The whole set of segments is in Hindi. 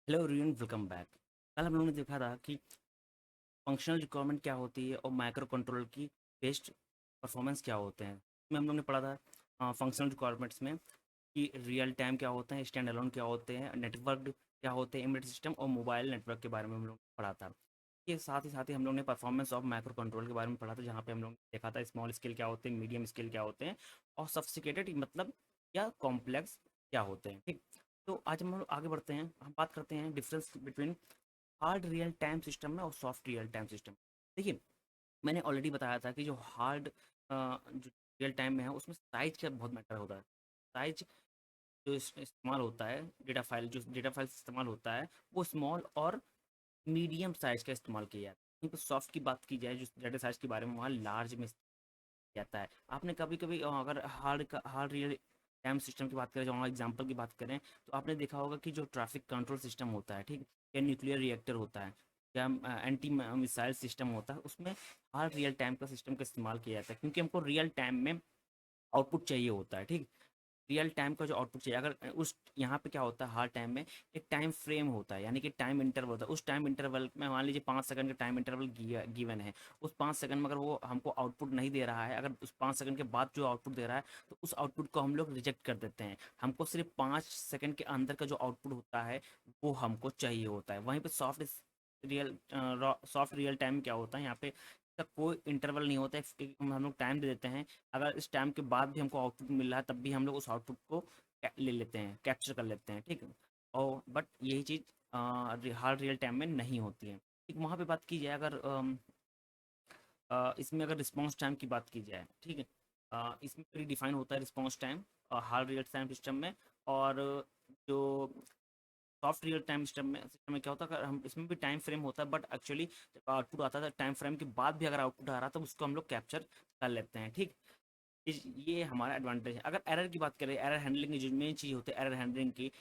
Hello everyone, welcome back. कल हम लोगों ने देखा था कि फंक्शनल रिक्वायरमेंट क्या होती है और माइक्रो कंट्रोलर की बेस्ट परफॉर्मेंस क्या होते हैं। इसमें हम लोग ने पढ़ा था फंक्शनल रिक्वायरमेंट्स में कि रियल टाइम क्या होते हैं, स्टैंड अलोन क्या होते हैं, नेटवर्क क्या होते हैं, एम्बेडेड सिस्टम और मोबाइल नेटवर्क के बारे में हम लोग ने पढ़ा था। ये साथ ही हम लोग ने परफॉर्मेंस ऑफ माइक्रो कंट्रोल के बारे में पढ़ा था, जहाँ पे हम लोग ने देखा था स्मॉल स्केल क्या होते हैं, मीडियम स्केल क्या होते हैं और सफिस्टिकेटेड मतलब या कॉम्प्लेक्स क्या होते हैं। ठीक, तो आज हम लोग आगे बढ़ते हैं, हम बात करते हैं difference between hard real time system में और सॉफ्ट रियल टाइम सिस्टम। देखिए, मैंने ऑलरेडी बताया था कि जो हार्ड जो रियल टाइम में है उसमें साइज का बहुत मैटर होता है। साइज जो इस्तेमाल होता है, डेटा फाइल इस्तेमाल होता है वो स्मॉल और मीडियम साइज का इस्तेमाल किया जाता है। वहीं पर सॉफ्ट की बात की जाए, जो डेटा साइज के बारे में, वहाँ लार्ज में जाता है। आपने कभी कभी अगर हार्ड रियल टाइम सिस्टम की बात करें, जो एग्जांपल की बात करें, तो आपने देखा होगा कि जो ट्रैफिक कंट्रोल सिस्टम होता है, ठीक, या न्यूक्लियर रिएक्टर होता है, या एंटी मिसाइल सिस्टम होता है, उसमें हार्ड रियल टाइम का सिस्टम का इस्तेमाल किया जाता है, क्योंकि हमको रियल टाइम में आउटपुट चाहिए होता है। ठीक, रियल टाइम का जो आउटपुट चाहिए, अगर उस यहाँ पे क्या होता है, हर टाइम में एक टाइम फ्रेम होता है, यानी कि टाइम इंटरवल होता है। उस टाइम इंटरवल में मान लीजिए 5 सेकंड का टाइम इंटरवल गिवन है। उस 5 सेकंड में अगर वो हमको आउटपुट नहीं दे रहा है, अगर उस 5 सेकंड के बाद जो आउटपुट दे रहा है, तो उस आउटपुट को हम लोग रिजेक्ट कर देते हैं। हमको सिर्फ 5 सेकंड के अंदर का जो आउटपुट होता है वो हमको चाहिए होता है। वहीं पर सॉफ्ट रियल टाइम क्या होता है, यहाँ पे का कोई इंटरवल नहीं होता है। हम लोग टाइम दे देते हैं, अगर इस टाइम के बाद भी हमको आउटपुट मिल रहा है तब भी हम लोग उस आउटपुट को ले लेते हैं, कैप्चर कर लेते हैं। ठीक है, और बट यही चीज़ हार्ड रियल टाइम में नहीं होती है। ठीक, वहाँ पे बात की जाए, अगर इसमें अगर रिस्पॉन्स टाइम की बात की जाए, ठीक है, इसमें प्री डिफाइन होता है response time hard real time system में। और जो सॉफ्ट रियल टाइम सिस्टम में क्या होता है, अगर हम इसमें भी टाइम फ्रेम होता है, बट एक्चुअली जब आउटपुट आता है टाइम फ्रेम के बाद भी अगर आउटपुट आ रहा है तो उसको हम लोग कैप्चर कर लेते हैं। ठीक, ये हमारा एडवांटेज है। अगर एरर की बात करें, एरर हैंडलिंग की जो मेन चीज़ होती है एरर हैंडलिंग की,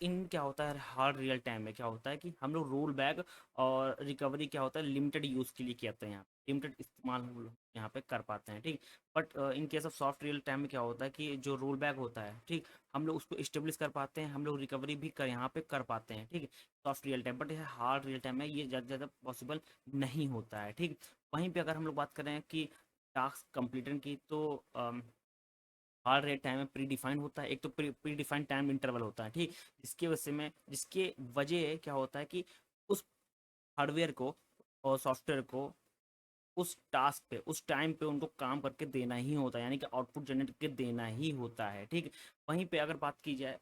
इन क्या होता है हार्ड रियल टाइम में, क्या होता है कि हम लोग रोल बैक और रिकवरी क्या होता है लिमिटेड यूज़ के लिए किया जाता है, यहाँ लिमिटेड इस्तेमाल हम लोग यहाँ पे कर पाते हैं। ठीक, but in case of soft real time में क्या होता है कि जो रोल बैक होता है, ठीक, हम लोग उसको इस्टेब्लिश कर पाते हैं, हम लोग रिकवरी भी कर यहाँ पे कर पाते हैं। ठीक, soft real time, but hard real time में ये ज़्यादा ज़्यादा पॉसिबल नहीं होता है। ठीक, वहीं पे अगर हम लोग बात करें कि टास्क कंप्लीटन की, तो हार्ड रेट टाइम में प्री डिफाइंड होता है। एक तो प्री डिफाइंड टाइम इंटरवल होता है, ठीक, जिसके वजह क्या होता है कि उस हार्डवेयर को और सॉफ्टवेयर को उस टास्क पे उस टाइम पे उनको काम करके देना ही होता है, यानी कि आउटपुट जनरेट करके देना ही होता है। ठीक, वहीं पे अगर बात की जाए,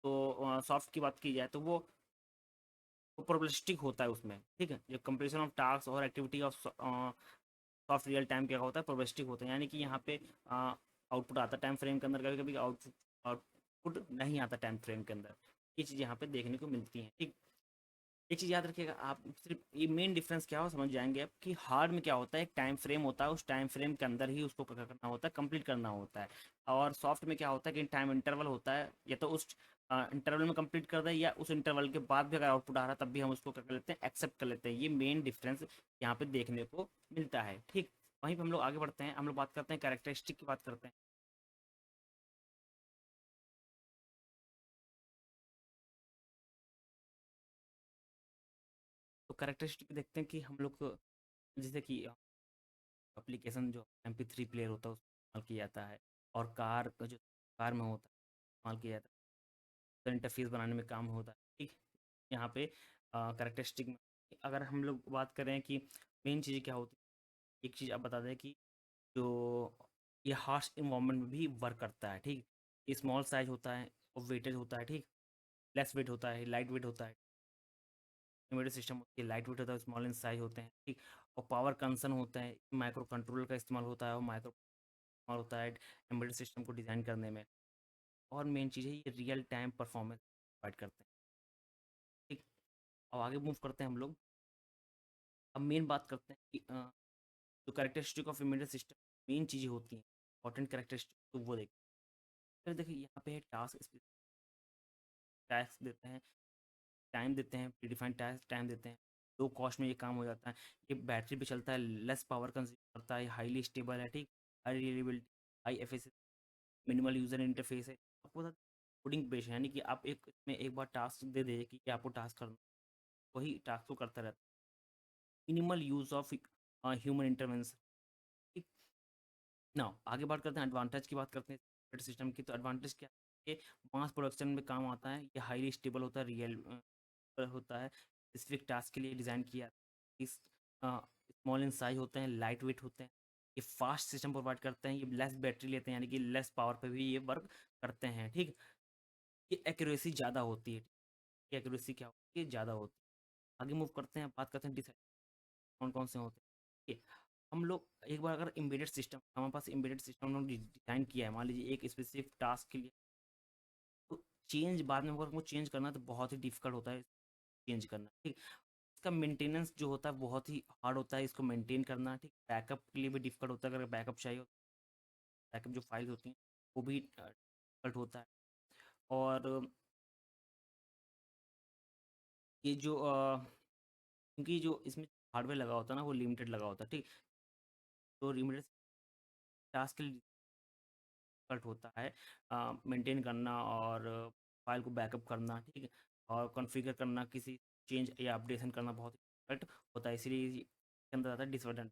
तो सॉफ्ट की बात की जाए, तो वो प्रोबेबिलिस्टिक होता है उसमें। ठीक है, जो कंप्लीशन ऑफ टास्क और activity of soft real time क्या होता है, प्रोबेबिलिस्टिक होता है, यानी कि यहाँ पे आउटपुट आता है टाइम फ्रेम के अंदर, कभी कभी आउटपुट आउटपुट नहीं आता टाइम फ्रेम के अंदर। ये चीज़ यहाँ पे देखने को मिलती है। ठीक, एक चीज़ याद रखिएगा आप, सिर्फ ये मेन डिफरेंस क्या हो समझ जाएंगे आप, कि हार्ड में क्या होता है, एक टाइम फ्रेम होता है, उस टाइम फ्रेम के अंदर ही उसको क्या करना होता है, कंप्लीट करना होता है। और सॉफ्ट में क्या होता है कि टाइम इंटरवल होता है, या तो उस इंटरवल में कंप्लीट कर दें, या उस इंटरवल के बाद भी अगर आउटपुट आ रहा है तब भी हम उसको क्या कर लेते हैं, एक्सेप्ट कर लेते हैं। ये मेन डिफरेंस यहाँ पे देखने को मिलता है। ठीक, वहीं पे हम लोग आगे बढ़ते हैं, हम लोग बात करते हैं कैरेक्टरिस्टिक की बात करते हैं। तो कैरेक्टरिस्टिक देखते हैं कि हम लोग जैसे कि एप्लीकेशन जो MP3 प्लेयर होता है उसका इस्तेमाल किया जाता है, और कार में होता है इस्तेमाल किया जाता है, तो इंटरफेस बनाने में काम होता है। ठीक, यहाँ पे कैरेक्टरिस्टिक में अगर हम लोग बात करें कि मेन चीज़ें क्या होती है, एक चीज़ आप बता दें कि जो ये हार्श इन्वायरमेंट में भी वर्क करता है। ठीक, ये स्मॉल साइज होता है और वेटेज होता है। ठीक, लेस वेट होता है, लाइट वेट होता है, एम्बेडेड सिस्टम होती है, लाइट वेट होता है, स्मॉल इन साइज होते हैं। ठीक, और पावर कंसर्न होता है, माइक्रो कंट्रोलर का इस्तेमाल होता है, और माइक्रो इस्तेमाल होता है एम्बेडेड सिस्टम को डिज़ाइन करने में। और मेन चीज़ है, ये रियल टाइम परफॉर्मेंस प्रोवाइड करते हैं। ठीक, अब आगे मूव करते हैं हम लोग। अब मेन बात करते हैं कि जो characteristic of immediate system main चीज़ें होती हैं, इंपॉर्टेंट कैरेक्टरिस्टिक, तो वो देखते हैं। फिर देखिए यहाँ पे है टास्क देते हैं, टाइम देते हैं, प्रीडिफाइंड टास्क टाइम देते हैं, लो कॉस्ट में ये काम हो जाता है, ये बैटरी पे चलता है, लेस पावर कंज्यूम करता है, हाईली स्टेबल है। ठीक, high reliability, high efficiency, minimal user interface है। आपको बता कोडिंग बेस्ड है, यानी कि आप एक इसमें एक बार टास्क दे दें कि आपको टास्क करना, वही टास्क को करता रहता है। Minimal use of human intervention. ठीक। ना आगे बात करते हैं, एडवांटेज की बात करते हैं सिस्टम की। तो एडवांटेज क्या है? ये मास प्रोडक्शन में काम आता है, ये हाईली स्टेबल होता है, रियल होता है, स्पेसिफिक टास्क के लिए डिज़ाइन किया। इस स्मॉल इन साइज होते हैं, लाइट वेट होते हैं, ये फास्ट सिस्टम प्रोवाइड करते हैं, ये लेस बैटरी लेते हैं, यानी कि लेस पावर पे भी ये वर्क करते हैं। ठीक। ये एक्यूरेसी ज़्यादा होती है। ये एक्यूरेसी क्या होती है? ज़्यादा होती है। आगे मूव करते हैं, बात करते हैं कौन कौन से होते हैं। ठीक है। हम लोग एक बार अगर एम्बेडेड सिस्टम, हमारे पास एम्बेडेड सिस्टम हम लोग डिज़ाइन किया है, मान लीजिए एक स्पेसिफिक टास्क के लिए, तो चेंज बाद में अगर वो चेंज करना है तो बहुत ही डिफिकल्ट होता है चेंज करना। ठीक। इसका मेंटेनेंस जो होता है बहुत ही हार्ड होता है इसको मेंटेन करना। ठीक। बैकअप के लिए भी डिफिकल्ट होता है, अगर बैकअप चाहिए, बैकअप जो फाइल्स होती हैं वो भी डिफिकल्ट होता है। और ये जो क्योंकि जो इसमें हार्डवेयर लगा होता है ना वो लिमिटेड लगा होता है। ठीक। तो लिमिटेड टास्क के लिए डिफिकल्ट होता है मेंटेन करना और फाइल को बैकअप करना। ठीक है। और कॉन्फ़िगर करना, किसी चेंज या अपडेशन करना बहुत डिफिकल्ट होता है, इसलिए इसके अंदर आता है डिसएडवांटेज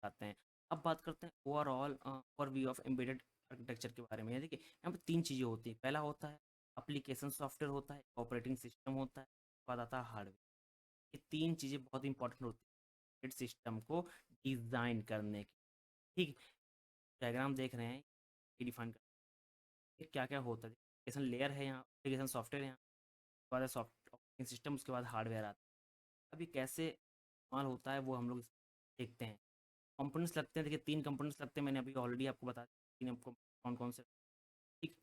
आते हैं। अब बात करते हैं overall overview of embedded architecture के बारे में। देखिए यहाँ पे 3 चीज़ें होती हैं। पहला होता है एप्लीकेशन सॉफ्टवेयर होता है, ऑपरेटिंग सिस्टम होता है, उसके बाद आता है हार्डवेयर। ये 3 चीज़ें बहुत इंपॉर्टेंट होती हैं सिस्टम को डिज़ाइन करने की। ठीक। डायग्राम देख रहे हैं, ये डिफाइन कर क्या क्या होता है। एप्लीकेशन लेयर है यहाँ, एप्लीकेशन सॉफ्टवेयर है यहाँ, उसके बाद सॉफ्ट ऑपरेटिंग सिस्टम, उसके बाद हार्डवेयर आता है। अब ये कैसे इस्तेमाल होता है वो हम लोग देखते हैं। कंपोनेंट्स लगते हैं, देखिए 3 कंपोनेंट्स लगते हैं, मैंने अभी ऑलरेडी आपको बता दिया 3 आपको कौन कौन से। ठीक।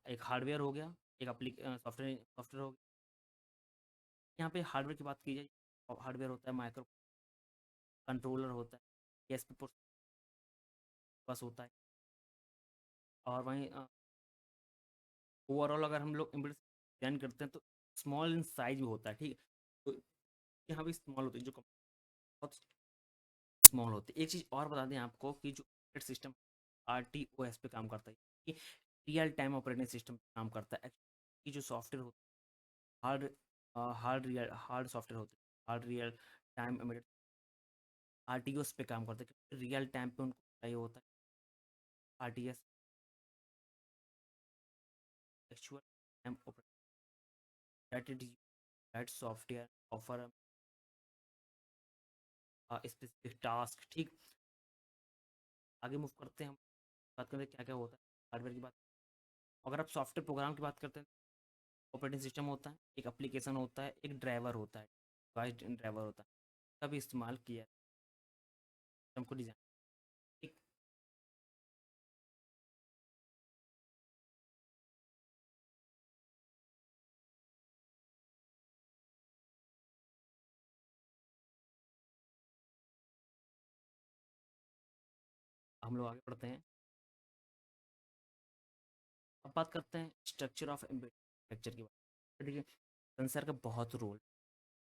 एक हार्डवेयर हो गया, एक सॉफ्टवेयर सॉफ्टवेयर हो गया। यहाँ पे हार्डवेयर की बात की जाए, हार्डवेयर होता है माइक्रो कंट्रोलर होता है, एस पी बस होता है। और वहीं ओवरऑल अगर हम लोग एम्बेडेड डिज़ाइन करते हैं तो स्मॉल इन साइज भी होता है। ठीक है। तो यहाँ भी स्मॉल होती है, जो बहुत स्मॉल होती है। एक चीज़ और बता दें आपको कि जो एम्बेडेड सिस्टम RTOS पे काम करता है, कि रियल टाइम ऑपरेटिंग सिस्टम पे काम करता है। कि जो सॉफ्टवेयर होता है हार्ड सॉफ्टवेयर होते हैं, hard real time embedded RTOS पे काम करता है, क्योंकि रियल टाइम पे उनको चाहिए होता है। RTS actual time operating, that it that software offer specific task. ठीक। आगे मूव करते हैं, हम बात करते हैं क्या क्या होता है हार्डवेयर की बात। अगर आप सॉफ्टवेयर प्रोग्राम की बात करते हैं, ऑपरेटिंग सिस्टम होता है, एक एप्लीकेशन होता है, एक ड्राइवर होता है, डिवाइस ड्राइवर होता है, तब इस्तेमाल किया सिस्टम को डिज़ाइन। ठीक। हम लोग आगे बढ़ते हैं, अब बात करते हैं स्ट्रक्चर ऑफ एम्बेडेड स्ट्रक्चर की बात। तो देखिए सेंसर का बहुत रोल,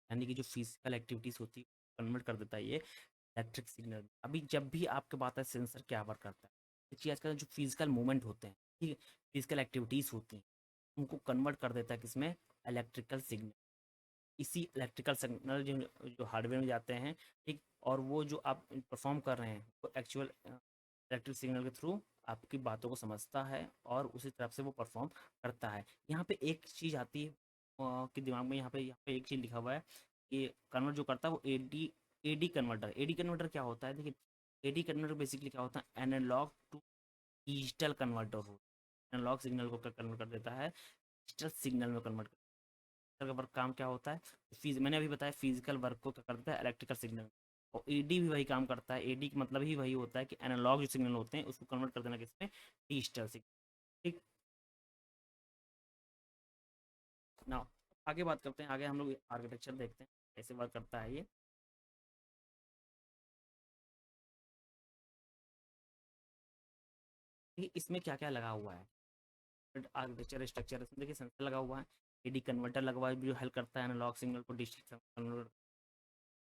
यानी कि जो फिजिकल एक्टिविटीज़ होती है कन्वर्ट कर देता है ये इलेक्ट्रिक सिग्नल। अभी जब भी आपके बात है सेंसर क्या वर्क करता है, देखिए आजकल जो फिजिकल मूवमेंट होते हैं, ठीक है, फिजिकल एक्टिविटीज़ होती हैं, उनको कन्वर्ट कर देता है किसमें? Electrical signal. इसी इलेक्ट्रिकल सिग्नल जो जो हार्डवेयर में जाते हैं। ठीक। और वो जो आप परफॉर्म कर रहे हैं वो एक्चुअल इलेक्ट्रिक सिग्नल के थ्रू आपकी बातों को समझता है और उसी तरफ से वो परफॉर्म करता है। यहाँ पे एक चीज़ आती है कि दिमाग में, यहाँ पे एक चीज़ लिखा हुआ है कि कन्वर्ट जो करता है वो एडी कन्वर्टर। एडी कन्वर्टर क्या होता है? देखिए एडी कन्वर्टर बेसिकली क्या होता है? एनालॉग टू डिजिटल कन्वर्टर हो, एनालॉग सिग्नल को कन्वर्ट कर देता है डिजिटल सिग्नल में कन्वर्ट। का वर्क काम क्या होता है? मैंने अभी बताया फिजिकल वर्क को क्या करता है? Electrical signal. और ईडी भी वही काम करता है। ईडी का मतलब ही वही होता है कि एनालॉग जो सिग्नल होते हैं उसको कन्वर्ट कर देना किसमें? Digital signal. ठीक। ना आगे बात करते हैं, आगे हम लोग आर्किटेक्चर देखते हैं कैसे वर्क करता है ये। कि इसमें क्या क्या लगा हुआ है आर्किटेक्चर स्ट्रक्चर। इसमें देखिए सेंसर लगा हुआ है, एडी कन्वर्टर लगा हुआ है जो हेल्प करता है एनालॉग सिग्नल को डिजिटल कन्वर्ट।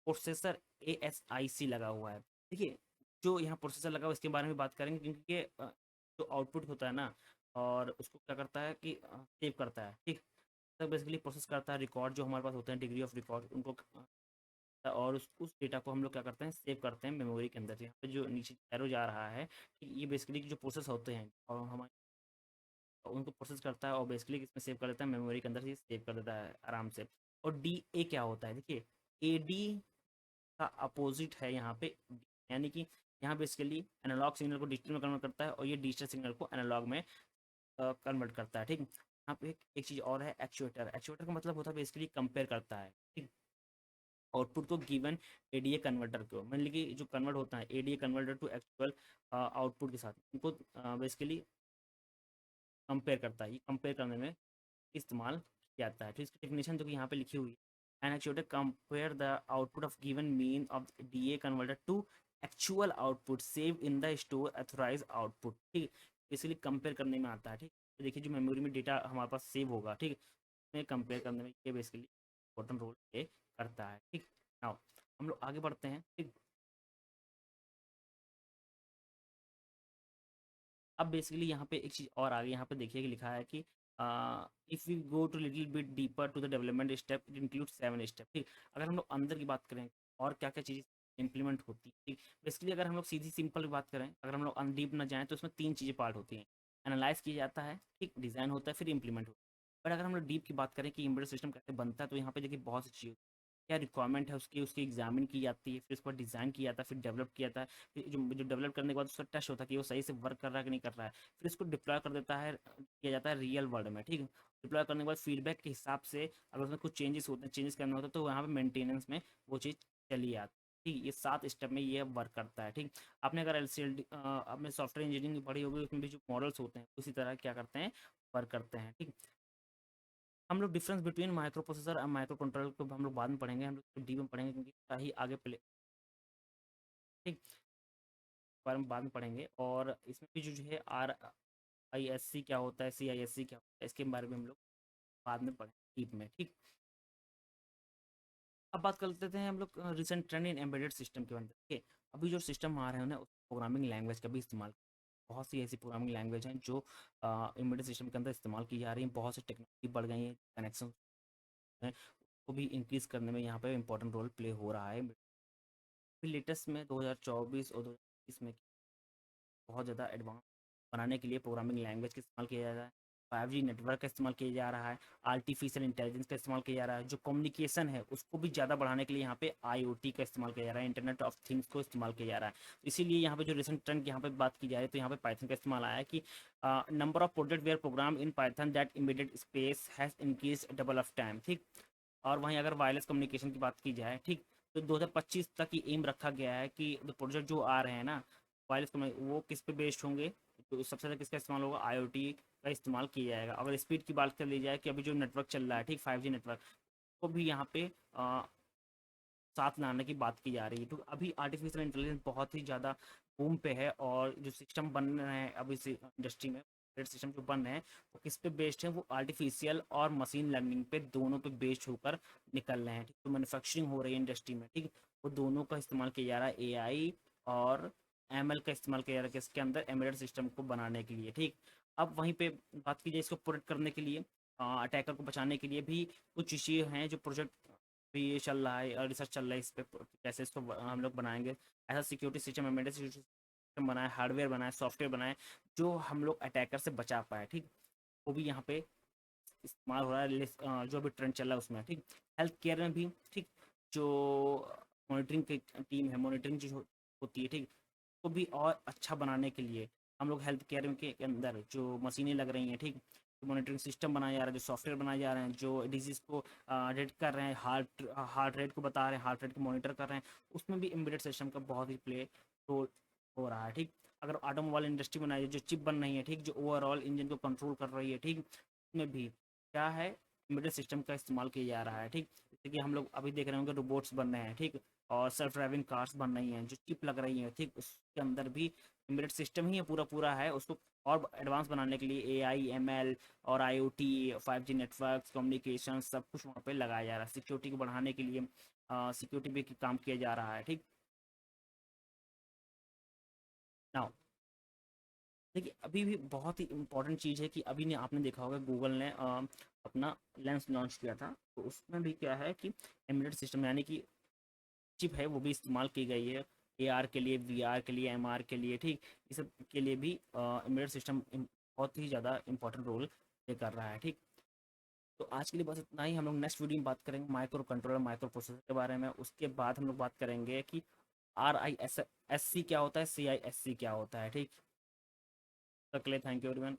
प्रोसेसर ASIC लगा हुआ है। देखिए जो यहाँ प्रोसेसर लगा हुआ है इसके बारे में बात करेंगे, क्योंकि ये जो आउटपुट होता है ना, और उसको क्या करता है कि सेव करता है, ठीक। तो बेसिकली प्रोसेस करता है रिकॉर्ड जो हमारे पास होते हैं, डिग्री ऑफ रिकॉर्ड उनको और उस डेटा को हम लोग क्या करते हैं, सेव करते हैं मेमोरी के अंदर। यहाँ पे जो नीचे एरो जा रहा है, ठीक, ये बेसिकली जो प्रोसेस होते हैं और हमारे उनको प्रोसेस करता है और बेसिकली इसमें सेव कर देता है मेमोरी के अंदर, ये सेव कर देता है आराम से। और डी ए क्या होता है, देखिए ए डी का अपोजिट है यहाँ पे, यानी कि यहाँ बेसिकली एनालॉग सिग्नल को डिजिटल में कन्वर्ट करता है और ये डिजिटल सिग्नल को एनालॉग में कन्वर्ट करता है, ठीक। यहाँ पे एक चीज़ और है, एक्चुएटर। एक्चुएटर का मतलब होता है बेसिकली कंपेयर करता है, ठीक, आउटपुट को गिवन एडीए कन्वर्टर को, मान लीजिए कि जो कन्वर्ट होता है ADA converter to actual output के साथ, उनको बेसिकली कंपेयर करता है। ये कंपेयर करने में इस्तेमाल किया जाता है। तो इसकी डेफिनेशन जो कि यहाँ पे लिखी हुई है, an actuator compare the output of given mean of DA converter to actual output save in the store authorise output, ठीक। इसलिए कंपेयर करने में आता है, ठीक। तो देखिए जो मेमोरी में डेटा हमारे पास सेव होगा, ठीक, में कंपेयर करने में ये बेसिकली इम्पोर्टेंट रोल प्ले करता है, ठीक। नाउ हम लोग आगे बढ़ते हैं, ठीक। अब बेसिकली यहाँ पे एक चीज़ और आगे यहाँ पे देखिए कि लिखा है कि if we go to little bit deeper to the development step, it include 7 step, ठीक। अगर हम लोग अंदर की बात करें और क्या क्या चीज़ें इंप्लीमेंट होती है, ठीक। बेसिकली अगर हम लोग सीधी सिंपल बात करें, अगर हम लोग डीप ना जाएँ तो उसमें 3 चीज़ें पार्ट होती हैं। एनालाइज किया जाता है, ठीक, डिज़ाइन होता है, फिर इम्प्लीमेंट होता है। बट अगर हम लोग डीप की बात करें कि एम्बेडेड सिस्टम कैसे बनता है, तो यहाँ पे देखिए बहुत सी चीज़ें, क्या रिक्वायरमेंट है उसकी, उसकी एग्जामिन की जाती है, फिर उसके बाद डिज़ाइन किया जाता है, फिर डेवलप किया जाता है, फिर जो डेवलप करने के बाद उसका टेस्ट होता है कि वो सही से वर्क कर रहा है कि नहीं कर रहा है, फिर इसको डिप्लॉय कर देता है, किया जाता है रियल वर्ल्ड में, ठीक। डिप्लॉय करने के बाद फीडबैक के हिसाब से अगर उसमें कुछ चेंजेस होते हैं, चेंजेस करना होता है, तो वहाँ पे मेंटेनेंस में वो चीज़ चली आती है, ठीक। ये 7 स्टेप में ये वर्क करता है, ठीक। आपने अगर एलसीएल आपने सॉफ्टवेयर इंजीनियरिंग पढ़ी होगी, उसमें भी जो मॉडल्स होते हैं उसी तरह क्या करते हैं, वर्क करते हैं, ठीक। हम लोग डिफरेंस बिटवीन माइक्रो प्रोसेसर और माइक्रो कंट्रोलर को हम लोग बाद में पढ़ेंगे, हम लोग डीप में पढ़ेंगे क्योंकि ही आगे प्ले, ठीक, बारे में बाद में पढ़ेंगे। और इसमें भी जो है आर आई एस सी क्या होता है, सी आई एस सी क्या होता है, इसके बारे में हम लोग बाद में पढ़ेंगे डीप में, ठीक। अब बात कर लेते हैं हम लोग रिसेंट ट्रेंड इन एम्बेडेड सिस्टम के बारे में, ठीक है। अभी जो सिस्टम आ रहे हैं ना, प्रोग्रामिंग लैंग्वेज का भी इस्तेमाल, बहुत सी ऐसी प्रोग्रामिंग लैंग्वेज हैं जो एम्बेडेड सिस्टम के अंदर इस्तेमाल की जा रही हैं। बहुत सी टेक्नोलॉजी बढ़ गई हैं, कनेक्शन हैं, उसको भी इंक्रीज़ करने में यहाँ पे इंपॉर्टेंट रोल प्ले हो रहा है। फिर लेटेस्ट में 2024 और 2021 में बहुत ज़्यादा एडवांस बनाने के लिए प्रोग्रामिंग लैंग्वेज का इस्तेमाल किया जा रहा है। 5G नेटवर्क का इस्तेमाल किया जा रहा है, आर्टिफिशियल इंटेलिजेंस का इस्तेमाल किया जा रहा है, जो कम्युनिकेशन है उसको भी ज़्यादा बढ़ाने के लिए यहाँ पे IoT का इस्तेमाल किया जा रहा है, इंटरनेट ऑफ थिंग्स को इस्तेमाल किया जा रहा है। तो इसीलिए यहाँ पे जो रिसेंट ट्रेंड यहाँ पे बात की जा रही है, तो यहाँ पे पाइथन का इस्तेमाल आया है कि number of project where program in Python that immediate space has increase double of time, ठीक। और वहीं अगर वायरलेस कम्युनिकेशन की बात की जाए, ठीक, तो 2025 तक ये एम रखा गया है कि जो प्रोजेक्ट जो आ रहे हैं ना वायरलेस वो किस पे बेस्ड होंगे, तो सबसे ज़्यादा किसका इस्तेमाल होगा, IoT का इस्तेमाल किया जाएगा। अगर स्पीड की बात कर ली जाए कि अभी जो नेटवर्क चल रहा है, ठीक, 5G नेटवर्क को भी यहाँ पे साथ लाने की बात की जा रही है। तो अभी आर्टिफिशियल इंटेलिजेंस बहुत ही ज़्यादा बूम पे है और जो सिस्टम बन रहे हैं अभी से इंडस्ट्री में, सिस्टम जो बन रहे हैं वो किस पे बेस्ड है, वो आर्टिफिशियल और मशीन लर्निंग पे, दोनों पे बेस्ड होकर निकल रहे हैं, ठीक। तो मैन्युफैक्चरिंग हो रही है इंडस्ट्री में, ठीक, वो दोनों का इस्तेमाल किया जा रहा है, AI और ML का इस्तेमाल किया जा रहा है इसके अंदर एम्बेडेड सिस्टम को बनाने के लिए, ठीक। अब वहीं पे बात की जाए इसको प्रोटेक्ट करने के लिए, अटैकर को बचाने के लिए भी कुछ चीज़ें हैं जो प्रोजेक्ट भी ये चल रहा है और रिसर्च चल रहा है इस पे, कैसे इसको हम लोग बनाएंगे ऐसा security system, embedded security system बनाए, हार्डवेयर बनाए, सॉफ्टवेयर बनाए, जो हम लोग अटैकर से बचा पाए, ठीक। वो भी यहाँ पे इस्तेमाल हो रहा है जो भी ट्रेंड चल रहा है उसमें, ठीक। हेल्थ केयर में भी, ठीक, जो मॉनिटरिंग की टीम है, मॉनिटरिंग जो होती है, ठीक, को भी और अच्छा बनाने के लिए हम लोग हेल्थ केयर के अंदर जो मशीनें लग रही हैं, ठीक, मॉनिटरिंग सिस्टम बनाया जा रहा है, जो सॉफ्टवेयर बनाए जा रहे हैं, जो डिजीज़ को डिटेक्ट कर रहे हैं, हार्ट रेट को बता रहे हैं, हार्ट रेट को मॉनिटर कर रहे हैं, उसमें भी एम्बेडेड सिस्टम का बहुत ही प्ले रोल हो रहा है, ठीक। अगर ऑटोमोबाइल इंडस्ट्री बनाई है, जो चिप बन रही है, ठीक, जो ओवरऑल इंजन को कंट्रोल कर रही है, ठीक, उसमें भी क्या है, एम्बेडेड सिस्टम का इस्तेमाल किया जा रहा है, ठीक। जैसे कि हम लोग अभी देख रहे होंगे रोबोट्स बन रहे हैं, ठीक, और सेल्फ ड्राइविंग कार्स बन रही हैं, जो चिप लग रही हैं, ठीक, उसके अंदर भी एम्बेडेड सिस्टम ही पूरा पूरा है। उसको और एडवांस बनाने के लिए AI ML और IoT 5G नेटवर्क कम्युनिकेशन सब कुछ वहाँ पे लगाया जा रहा है, सिक्योरिटी को बढ़ाने के लिए सिक्योरिटी भी काम किया जा रहा है, ठीक। नाउ देखिए अभी भी बहुत ही इम्पोर्टेंट चीज़ है कि अभी ने आपने देखा होगा गूगल ने अपना लेंस लॉन्च किया था, तो उसमें भी क्या है कि एम्बेडेड सिस्टम यानी कि चिप है वो भी इस्तेमाल की गई है, एआर के लिए, वीआर के लिए, एमआर के लिए, ठीक, ये सब के लिए भी एम्बेडेड सिस्टम बहुत ही ज़्यादा इंपॉर्टेंट रोल प्ले कर रहा है, ठीक। तो आज के लिए बस इतना ही, हम लोग नेक्स्ट वीडियो में बात करेंगे माइक्रो कंट्रोलर, माइक्रो प्रोसेसर के बारे में। उसके बाद हम लोग बात करेंगे कि RISC क्या होता है, CISC क्या होता है, ठीक। तब तक के लिए थैंक यू एवरीवन।